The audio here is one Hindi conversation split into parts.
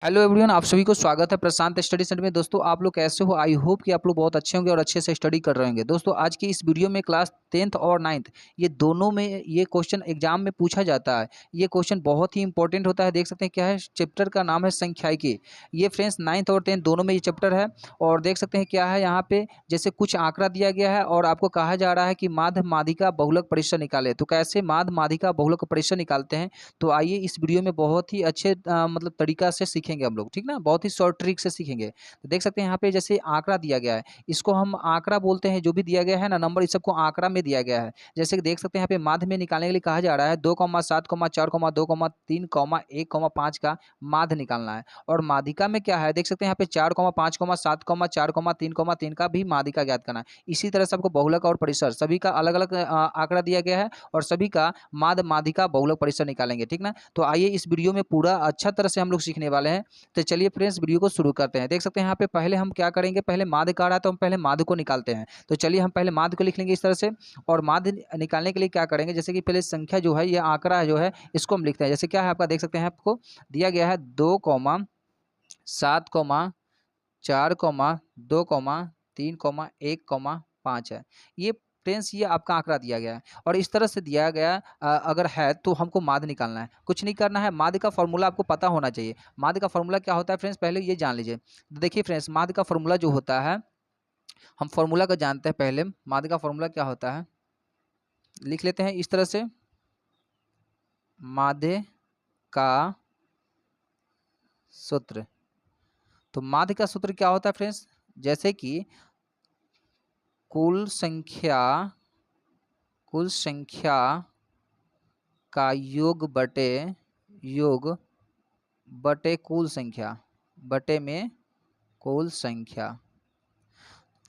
हेलो एवरीवन, आप सभी को स्वागत है प्रशांत स्टडी सेंटर में। दोस्तों, आप लोग कैसे हो? आई होप कि आप लोग बहुत अच्छे होंगे और अच्छे से स्टडी कर रहे होंगे। दोस्तों, आज की इस वीडियो में क्लास 10th और 9th ये दोनों में ये क्वेश्चन एग्जाम में पूछा जाता है। ये क्वेश्चन बहुत ही इंपॉर्टेंट होता है। देख सकते हैं क्या है, चैप्टर का नाम है संख्यायिकी। ये फ्रेंड्स 9th और 10th दोनों में ये चैप्टर है। और देख सकते हैं क्या है, यहाँ पे जैसे कुछ आंकड़ा दिया गया है और आपको कहा जा रहा है कि माध्य माध्यिका बहुलक परिसर निकाले। तो कैसे माध्य माध्यिका बहुलक परिसर निकालते हैं, तो आइए इस वीडियो में बहुत ही अच्छे मतलब तरीका से सीखेंगे हम लोग, ठीक ना। बहुत ही शॉर्ट ट्रिक से सीखेंगे। तो देख सकते हैं यहाँ पे जैसे आंकड़ा दिया गया है, इसको हम आंकड़ा बोलते हैं। जो भी दिया गया है ना नंबर, इस सबको आंकड़ा में दिया गया है। जैसे कि देख सकते हैं यहाँ पे माध्य में निकालने के लिए कहा जा रहा है 2,7,2,3,1,5 का माध्य निकालना है। और माध्यिका में क्या है, देख सकते हैं यहाँ पे 4,5,7,4,3,3 का भी माध्यिका ज्ञात करना है। इसी तरह से आपको बहुलक और परिसर सभी का अलग अलग आंकड़ा दिया गया है और सभी का माध्य माध्यिका बहुलक परिसर निकालेंगे, ठीक ना। तो आइए इस वीडियो में पूरा अच्छा तरह से हम लोग सीखने वाले हैं। तो चलिए फ्रेंड्स, वीडियो को शुरू करते हैं। देख सकते हैं यहाँ पे पहले हम क्या करेंगे, पहले माध्य का रहा है तो हम पहले माध्य को निकालते हैं। तो चलिए हम पहले माध्य को लिख लेंगे इस तरह से। और माध्य निकालने के लिए क्या करेंगे, जैसे कि पहले संख्या जो है, ये आंकड़ा जो है, इसको हम लिखते हैं। जैसे क्या है आपका, देख सकते हैं आपको दिया गया है 2,7,2,3,1,5 है। ये फ्रेंड्स ये आपका आंकड़ा दिया गया है और इस तरह से दिया गया अगर है तो हमको माध्य निकालना है। कुछ नहीं करना है, माध्य का फॉर्मूला आपको पता होना चाहिए। माध्य का फॉर्मूला क्या होता है फ्रेंड्स, पहले ये जान लीजिए। तो देखिए फ्रेंड्स, माध्य का फॉर्मूला जो होता है, हम फॉर्मूला को जानते हैं। पहले माध्य का फॉर्मूला क्या होता है, लिख लेते हैं इस तरह से। माध्य का सूत्र, तो माध्य का सूत्र क्या होता है फ्रेंड्स, जैसे कि कुल संख्या का योग बटे कुल संख्या बटे में कुल संख्या।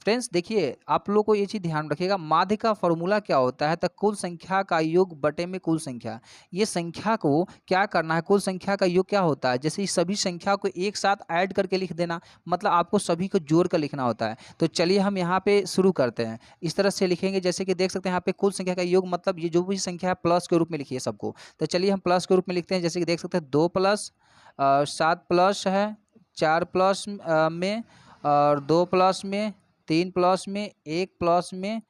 फ्रेंड्स देखिए, आप लोग को ये चीज़ ध्यान रखिएगा, माध्य का फॉर्मूला क्या होता है, तो कुल संख्या का योग बटे में कुल संख्या। ये संख्या को क्या करना है, कुल संख्या का योग क्या होता है, जैसे इस सभी संख्या को एक साथ ऐड करके लिख देना। मतलब आपको सभी को जोड़ कर लिखना होता है। तो चलिए हम यहाँ पे शुरू करते हैं। इस तरह से लिखेंगे, जैसे कि देख सकते हैं यहाँ पे कुल संख्या का योग, मतलब ये जो भी संख्या है प्लस के रूप में लिखिए सबको। तो चलिए हम प्लस के रूप में लिखते हैं। जैसे कि देख सकते हैं 2+7 प्लस है, 4 प्लस में, और 2 प्लस में, 3 प्लस में, 1 प्लस में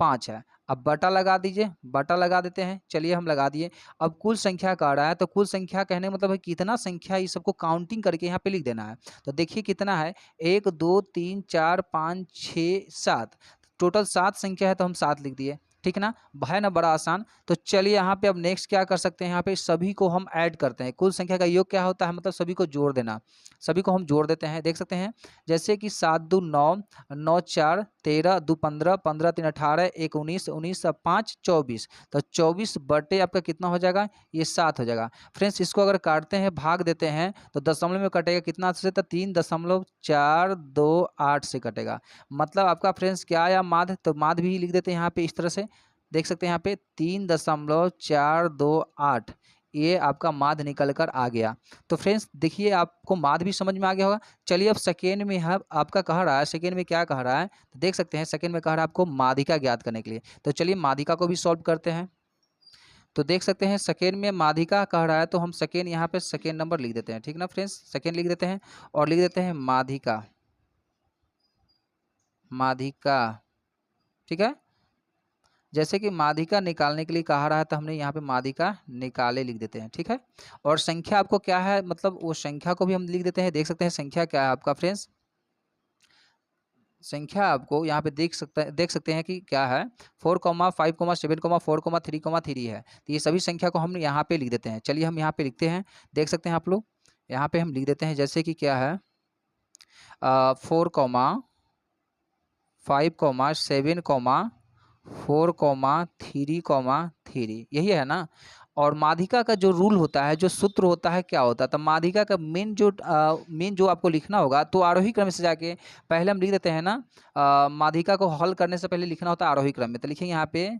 5 है। अब बटा लगा दीजिए, बटा लगा देते हैं। चलिए हम लगा दिए। अब कुल संख्या कह रहा है, तो कुल संख्या कहने का मतलब है कितना संख्या, ये सबको काउंटिंग करके यहाँ पे लिख देना है। तो देखिए कितना है, 1 2 3 4 5 6 7, टोटल 7 संख्या है, तो हम 7 लिख दिए, ठीक ना। है ना, बड़ा आसान। तो चलिए यहाँ पे अब नेक्स्ट क्या कर सकते हैं, यहाँ पे सभी को हम ऐड करते हैं। कुल संख्या का योग क्या होता है, मतलब सभी को जोड़ देना। सभी को हम जोड़ देते हैं। देख सकते हैं जैसे कि 7 2 9, 9 4 13, 2 15, 15 3 18, 1 19, 19 5 24। तो 24 बटे आपका कितना हो जाएगा, ये 7 हो जाएगा। फ्रेंड्स इसको अगर काटते हैं, भाग देते हैं, तो दशमलव में कटेगा कितना से, तो 3.428 से कटेगा। मतलब आपका फ्रेंड्स क्या आया, माध्य। तो माध्य भी लिख देते हैं यहाँ पे इस तरह से। देख सकते हैं यहाँ पे 3.428, ये आपका माध्य निकल कर आ गया। तो फ्रेंड्स देखिए, आपको माध्य भी समझ में आ गया होगा। चलिए अब सेकेंड में है, आपका कह रहा है, सेकेंड में क्या कह रहा है, तो देख सकते हैं सेकेंड में कह रहा है आपको माध्यिका ज्ञात करने के लिए। तो चलिए माध्यिका को भी सॉल्व करते हैं। तो देख सकते हैं सेकेंड में माध्यिका कह रहा है, तो हम सेकेंड यहाँ पे सेकेंड नंबर लिख देते हैं, ठीक ना फ्रेंड्स। सेकेंड लिख देते हैं और लिख देते हैं माध्यिका, माध्यिका, ठीक है। जैसे कि माध्यिका निकालने के लिए कहा रहा है, तो हमने यहाँ पे माध्यिका निकाले लिख देते हैं, ठीक है। और संख्या आपको क्या है, मतलब वो संख्या को भी हम लिख देते हैं। देख सकते हैं संख्या क्या है आपका फ्रेंड्स, संख्या आपको यहाँ पे देख सकते हैं कि क्या है, 4,5,7,4,3,3 है। तो ये सभी संख्या को हम यहाँ पे लिख देते हैं। चलिए हम यहाँ पे लिखते हैं। देख सकते हैं आप लोग, यहाँ पे हम लिख देते हैं, जैसे कि क्या है, 4,5,7,4,3,3, यही है ना। और माध्यिका का जो रूल होता है, जो सूत्र होता है, क्या होता है, तो माध्यिका का मेन जो आपको लिखना होगा, तो आरोही क्रम से जाके पहले हम लिख देते हैं ना। माध्यिका को हल करने से पहले लिखना होता है आरोही क्रम में। तो लिखेंगे यहाँ पे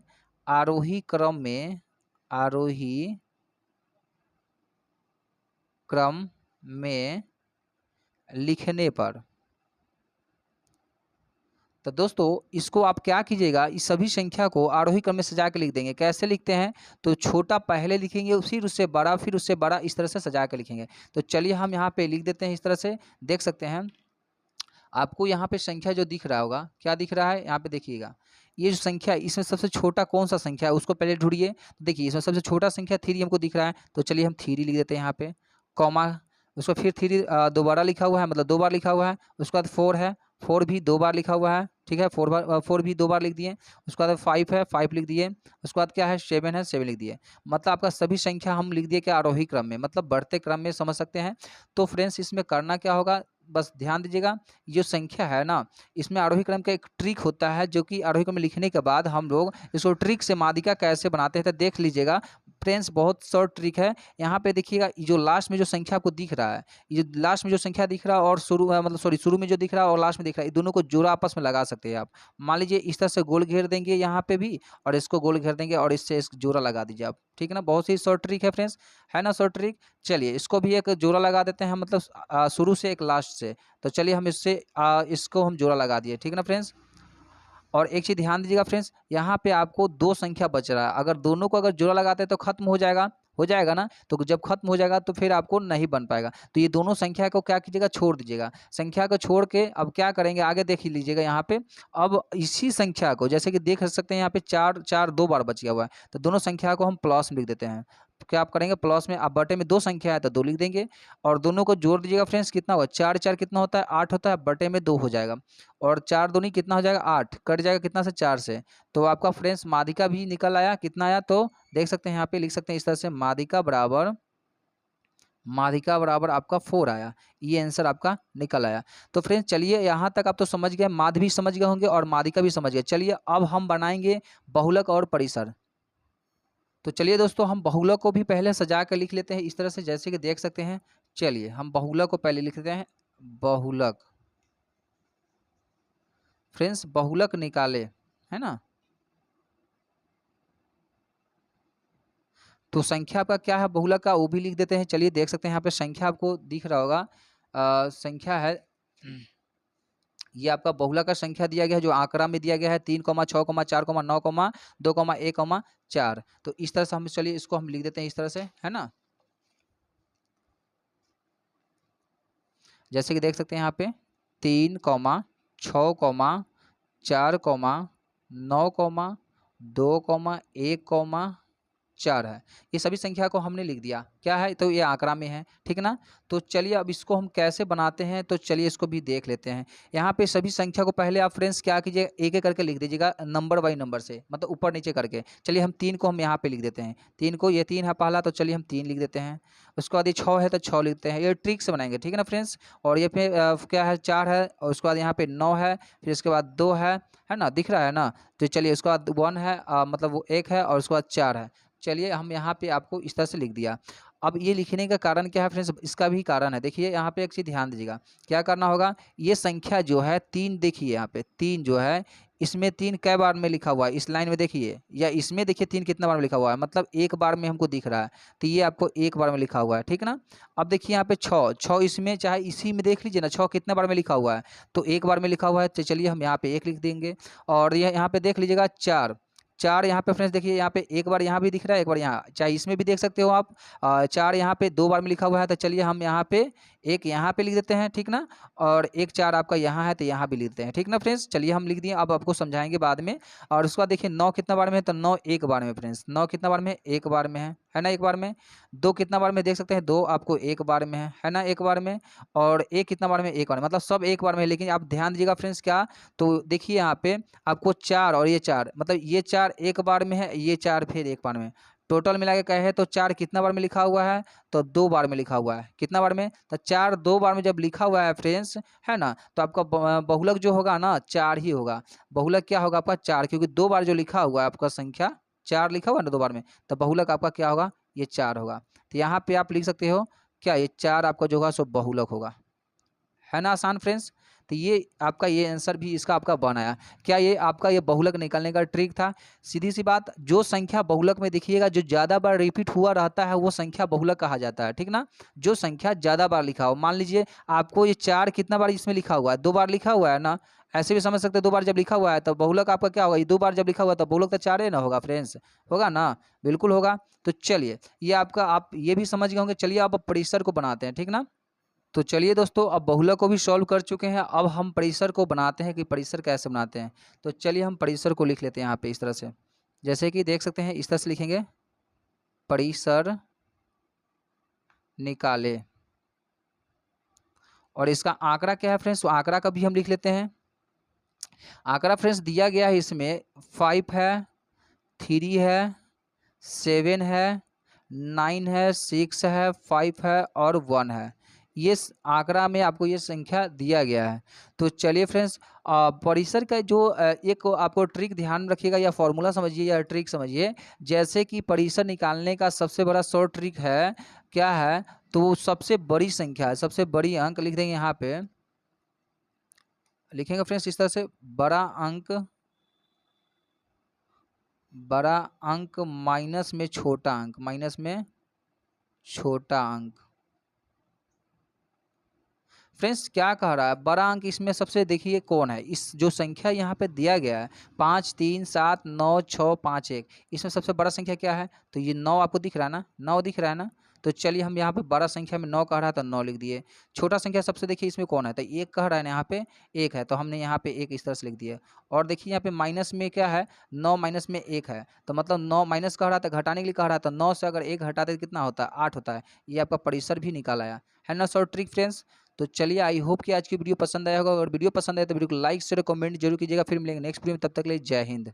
आरोही क्रम में, आरोही क्रम में लिखने पर, तो दोस्तों इसको आप क्या कीजिएगा, इस सभी संख्या को आरोही क्रम में सजा के लिख देंगे। कैसे लिखते हैं, तो छोटा पहले लिखेंगे, फिर उससे बड़ा, फिर उससे बड़ा, इस तरह से सजा के लिखेंगे। तो चलिए हम यहाँ पे लिख देते हैं इस तरह से। देख सकते हैं आपको यहाँ पे संख्या जो दिख रहा होगा, क्या दिख रहा है यहाँ पे देखिएगा, ये जो संख्या है इसमें सबसे छोटा कौन सा संख्या है उसको पहले ढूंढिए। तो देखिए इसमें सबसे छोटा संख्या 3 हमको दिख रहा है, तो चलिए हम 3 लिख देते हैं यहाँ पे, कॉमा उसको फिर 3 दोबारा लिखा हुआ है, मतलब 2 बार लिखा हुआ है। उसके बाद 4 है, 4 भी 2 बार लिखा हुआ है, ठीक है, 4 भी 2 बार लिख दिए। उसके बाद 5 है, 5 लिख दिए। उसके बाद क्या है, 7 है, 7 लिख दिए। मतलब आपका सभी संख्या हम लिख दिए क्या, आरोही क्रम में, मतलब बढ़ते क्रम में समझ सकते हैं। तो फ्रेंड्स इसमें करना क्या होगा, बस ध्यान दीजिएगा, ये जो संख्या है ना, इसमें आरोही क्रम का एक ट्रिक होता है, जो कि आरोही क्रम में लिखने के बाद हम लोग इसको ट्रिक से माध्यिका कैसे बनाते हैं, तो देख लीजिएगा फ्रेंड्स, बहुत शॉर्ट ट्रिक है। यहाँ पे देखिएगा, ये जो लास्ट में जो संख्या आपको दिख रहा है, ये जो लास्ट में जो संख्या दिख रहा है और मतलब सॉरी शुरू में जो दिख रहा है और लास्ट में दिख रहा है, ये दोनों को जोड़ा आपस में लगा सकते हैं आप। मान लीजिए इस तरह से गोल घेर देंगे यहाँ पे भी, और इसको गोल घेर देंगे और इससे इस जोड़ा लगा दीजिए आप, ठीक है ना। बहुत ही शॉर्ट ट्रिक है फ्रेंड्स, है ना शॉर्ट ट्रिक। चलिए इसको भी एक जोड़ा लगा देते हैं, मतलब शुरू से एक लास्ट से। तो चलिए हम इससे इसको हम जोड़ा लगा दिए, ठीक है ना फ्रेंड्स। और एक चीज़ ध्यान दीजिएगा फ्रेंड्स, यहाँ पे आपको 2 संख्या बच रहा है, अगर दोनों को अगर जोड़ा लगाते हैं तो खत्म हो जाएगा ना। तो जब खत्म हो जाएगा तो फिर आपको नहीं बन पाएगा। तो ये दोनों संख्या को क्या कीजिएगा, छोड़ दीजिएगा। संख्या को छोड़ के अब क्या करेंगे, आगे देख ही लीजिएगा यहाँ पे। अब इसी संख्या को जैसे कि देख सकते हैं यहाँ पे 4 4 2 बार बच गया हुआ है, तो दोनों संख्या को हम प्लस में लिख देते हैं। तो क्या आप करेंगे, प्लस में, अब बटे में 2 संख्या है तो 2 लिख देंगे, और दोनों को जोड़ दीजिएगा फ्रेंड्स। कितना हुआ, 4 4 कितना होता है, 8 होता है, बटे में 2 हो जाएगा, और 4 दूनी कितना हो जाएगा, 8, कट जाएगा कितना से, 4 से। तो आपका फ्रेंड्स माध्यिका भी निकल आया, कितना आया, तो देख सकते हैं यहाँ पे लिख सकते हैं इस तरह से, माध्यिका बराबर आपका 4 आया। ये आंसर आपका निकल आया। तो फ्रेंड्स चलिए यहाँ तक आप तो समझ गए, माध्य भी समझ गए होंगे और माध्यिका भी समझ गए। चलिए अब हम बनाएंगे बहुलक और परिसर। तो चलिए दोस्तों हम बहुलक को भी पहले सजा कर लिख लेते हैं इस तरह से, जैसे कि देख सकते हैं। चलिए हम बहुलक को पहले लिख लेते हैं, बहुलक। फ्रेंड्स बहुलक निकाले, है ना। तो संख्या आपका क्या है बहुलक का, वो भी लिख देते हैं। चलिए देख सकते हैं यहाँ पे संख्या आपको दिख रहा होगा, संख्या है, ये आपका बहुलक का संख्या दिया गया है, जो आंकड़ा में दिया गया है 3, 6, 4, 9, 2, 1, 4। तो इस तरह से हम, चलिए इसको हम लिख देते हैं इस तरह से, है ना। जैसे कि देख सकते हैं यहाँ पे 3, 6, 4, 9, 2, 1, 4 है। ये सभी संख्या को हमने लिख दिया, क्या है, तो ये आंकड़ा में है, ठीक है ना। तो चलिए अब इसको हम कैसे बनाते हैं, तो चलिए इसको भी देख लेते हैं। यहाँ पे सभी संख्या को पहले आप फ्रेंड्स क्या कीजिए, एक एक करके लिख दीजिएगा, नंबर बाई नंबर से, मतलब ऊपर नीचे करके। चलिए हम 3 को हम यहाँ पे लिख देते हैं, 3 को, ये 3 है पहला, तो चलिए हम 3 लिख देते हैं। उसके बाद ये 6 है तो 6 लिखते हैं, ये ट्रिक से बनाएंगे, ठीक है ना फ्रेंड्स। और ये फिर क्या है, 4 है, और उसके बाद यहाँ पे 9 है, फिर इसके बाद 2 है ना, दिख रहा है ना। तो चलिए उसके बाद 1 है, मतलब वो 1 है, और उसके बाद 4 है। चलिए हम यहाँ पे आपको इस तरह से लिख दिया। अब ये लिखने का कारण क्या है फ्रेंड्स, इसका भी कारण है। देखिए यहाँ पे एक चीज़ ध्यान दीजिएगा, क्या करना होगा, ये संख्या जो है 3, देखिए यहाँ पे 3 जो है, इसमें 3 कै बार में लिखा हुआ है, इस लाइन में देखिए, या इसमें देखिए 3 कितना बार में लिखा हुआ है, मतलब एक बार में हमको दिख रहा है। तो ये आपको एक बार में लिखा हुआ है, ठीक है ना। अब देखिए यहाँ पे 6 इसमें, चाहे इसी में देख लीजिए ना, 6 कितने बार में लिखा हुआ है, तो एक बार में लिखा हुआ है। तो चलिए हम यहाँ पे 1 लिख देंगे। और ये यहाँ पे देख लीजिएगा 4 यहाँ पे फ्रेंड्स, देखिए यहाँ पे एक बार यहाँ भी दिख रहा है, एक बार यहाँ, चाहे इसमें भी देख सकते हो आप। 4 यहाँ पे 2 बार में लिखा हुआ है, तो चलिए हम यहाँ पे एक यहाँ पे लिख देते हैं, ठीक ना। और 1 4 आपका यहाँ है, तो यहाँ भी लिख देते हैं, ठीक ना फ्रेंड्स। चलिए हम लिख दिए, अब आपको समझाएंगे बाद में। और उसके बाद देखिए 9 कितना बार में है, तो 9 एक बार में फ्रेंड्स, 9 कितना बार में, एक बार में है ना, एक बार में। 2 कितना बार में देख सकते हैं, 2 आपको एक बार में है ना, एक बार में। और 1 कितना बार में, एक बार में, मतलब सब एक बार में है। लेकिन आप ध्यान दीजिएगा फ्रेंड्स, क्या, तो देखिए यहाँ पे आपको 4 और ये 4, मतलब ये 4 एक बार में है, ये 4 फिर एक बार में, टोटल मिला के कहे तो 4 कितना बार में लिखा हुआ है, तो 2 बार में लिखा हुआ है। कितना बार में, तो 4 2 बार में जब लिखा हुआ है फ्रेंड्स, है ना, तो आपका बहुलक जो होगा ना 4 ही होगा। बहुलक क्या होगा आपका 4, क्योंकि 2 बार जो लिखा हुआ है आपका संख्या 4 लिखा हुआ है ना 2 बार में, तो बहुलक आपका क्या होगा, ये 4 होगा। तो यहाँ पे आप लिख सकते हो क्या, ये 4 आपका जो होगा सो बहुलक होगा, है ना, आसान फ्रेंड्स। तो ये आपका ये आंसर भी इसका आपका बन आया। क्या ये आपका ये बहुलक निकालने का ट्रिक था? सीधी सी बात, जो संख्या बहुलक में देखिएगा जो ज़्यादा बार रिपीट हुआ रहता है वो संख्या बहुलक कहा जाता है, ठीक ना। जो संख्या ज़्यादा बार लिखा हो, मान लीजिए आपको ये 4 कितना बार इसमें लिखा हुआ है, 2 बार लिखा हुआ है ना। ऐसे भी समझ सकते हैं 2 बार जब लिखा हुआ है तो बहुलक आपका क्या होगा, ये 2 बार जब लिखा हुआ है तो बहुलक तो 4 ही ना होगा फ्रेंड्स, होगा ना, बिल्कुल होगा। तो चलिए ये आपका आप ये भी समझ गए होंगे। चलिए अब परिसर को बनाते हैं, ठीक ना। तो चलिए दोस्तों, अब बहुलक को भी सॉल्व कर चुके हैं, अब हम परिसर को बनाते हैं कि परिसर कैसे बनाते हैं। तो चलिए हम परिसर को लिख लेते हैं यहाँ पे इस तरह से, जैसे कि देख सकते हैं इस तरह से लिखेंगे, परिसर निकाले। और इसका आंकड़ा क्या है फ्रेंड्स, तो आंकड़ा का भी हम लिख लेते हैं। आंकड़ा फ्रेंड्स दिया गया है इसमें 5 है, 3 है, 7 है, 9 है, 6 है, 5 है और 1 है। ये आंकड़ा में आपको ये संख्या दिया गया है। तो चलिए फ्रेंड्स, परिसर का जो एक आपको ट्रिक ध्यान रखिएगा या फॉर्मूला समझिए या ट्रिक समझिए। जैसे कि परिसर निकालने का सबसे बड़ा शॉर्ट ट्रिक है, क्या है, तो सबसे बड़ी संख्या है, सबसे बड़ी अंक लिख देंगे यहाँ पे, लिखेंगे फ्रेंड्स इस तरह से, बड़ा अंक माइनस में छोटा अंक, माइनस में छोटा अंक। फ्रेंड्स क्या कह रहा है, बड़ा अंक इसमें सबसे देखिए कौन है, इस जो संख्या यहाँ पे दिया गया है 5 3 7 9 6 5 1, इसमें सबसे बड़ा संख्या क्या है, तो ये 9 आपको दिख रहा है ना, 9 दिख रहा है ना। तो चलिए हम यहाँ पे बड़ा संख्या में 9 कह रहा है तो 9 लिख दिए। छोटा संख्या सबसे देखिए इसमें कौन है, तो 1 कह रहा है ना, यहाँ पे 1 है तो हमने यहाँ पे 1 इस तरह से लिख दिया। और देखिए यहाँ पे माइनस में क्या है, 9 माइनस में 1 है, तो मतलब 9 माइनस कह रहा था, घटाने के लिए कह रहा था, 9 से अगर 1 हटाते तो कितना होता है, 8 होता है। ये आपका परिसर भी निकाल आया है ना, शॉर्ट ट्रिक फ्रेंड्स। तो चलिए आई होप कि आज की वीडियो पसंद आया होगा। अगर वीडियो पसंद आए तो वीडियो को लाइक शेयर कमेंट जरूर कीजिएगा। फिर मिलेंगे नेक्स्ट वीडियो में, तब तक के लिए जय हिंद।